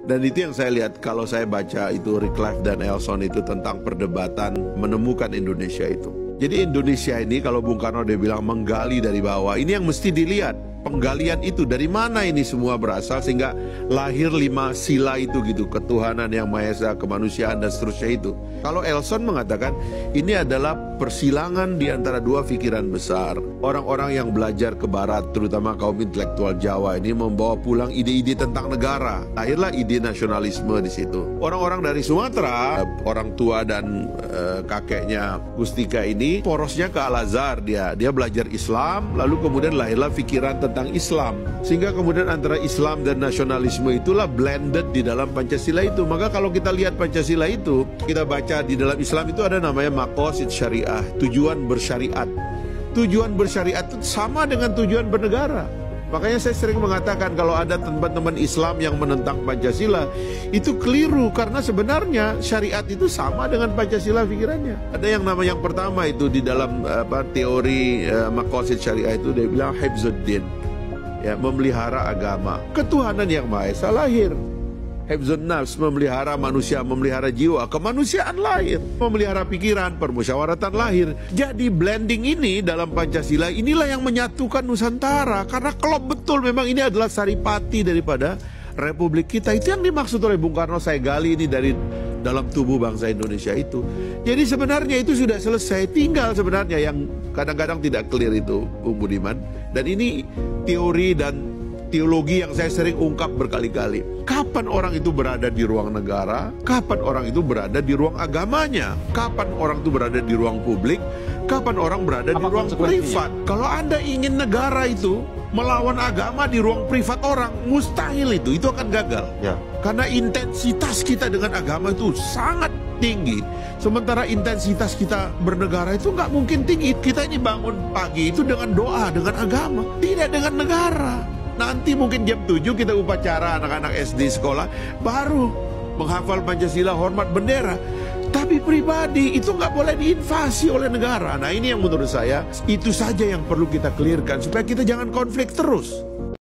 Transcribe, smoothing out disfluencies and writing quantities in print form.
Dan itu yang saya lihat kalau saya baca itu Wycliffe dan Elson itu tentang perdebatan menemukan Indonesia itu. Jadi Indonesia ini kalau Bung Karno dia bilang menggali dari bawah, ini yang mesti dilihat. Penggalian itu dari mana ini semua berasal sehingga lahir 5 sila itu gitu, ketuhanan yang Maha Esa, kemanusiaan dan seterusnya itu. Kalau Elson mengatakan ini adalah persilangan di antara dua pikiran besar. Orang-orang yang belajar ke barat, terutama kaum intelektual Jawa ini membawa pulang ide-ide tentang negara. Lahirlah ide nasionalisme di situ. Orang-orang dari Sumatera, orang tua dan kakeknya Gustika ini porosnya ke Al-Azhar, dia belajar Islam, lalu kemudian lahirlah pikiran tentang Islam, sehingga kemudian antara Islam dan nasionalisme itulah blended di dalam Pancasila itu. Maka kalau kita lihat Pancasila itu, kita baca di dalam Islam itu ada namanya maqasid syariah, tujuan bersyariat. Tujuan bersyariat itu sama dengan tujuan bernegara. Makanya saya sering mengatakan kalau ada teman-teman Islam yang menentang Pancasila, itu keliru, karena sebenarnya syariat itu sama dengan Pancasila pikirannya. Ada yang nama yang pertama itu di dalam teori maqasid syariah itu dia bilang hifzuddin, ya, memelihara agama. Ketuhanan yang Maha Esa lahir. Hifzun nafs, memelihara manusia, memelihara jiwa, kemanusiaan lahir. Memelihara pikiran, permusyawaratan lahir. Jadi blending ini dalam Pancasila inilah yang menyatukan Nusantara. Karena klop betul memang ini adalah saripati daripada Republik kita. Itu yang dimaksud oleh Bung Karno, saya gali ini dari dalam tubuh bangsa Indonesia itu. Jadi sebenarnya itu sudah selesai. Tinggal sebenarnya yang kadang-kadang tidak clear itu, Bung Budiman. Dan ini teori dan teologi yang saya sering ungkap berkali-kali. Kapan orang itu berada di ruang negara? Kapan orang itu berada di ruang agamanya? Kapan orang itu berada di ruang publik? Kapan orang berada di ruang privat? Kalau Anda ingin negara itu melawan agama di ruang privat orang, mustahil itu akan gagal. Ya. Karena intensitas kita dengan agama itu sangat tinggi. Sementara intensitas kita bernegara itu nggak mungkin tinggi. Kita ini bangun pagi itu dengan doa, dengan agama, tidak dengan negara. Nanti mungkin jam 7 kita upacara anak-anak SD sekolah, baru menghafal Pancasila, hormat bendera. Tapi pribadi itu nggak boleh diinvasi oleh negara. Nah ini yang menurut saya, itu saja yang perlu kita clearkan supaya kita jangan konflik terus.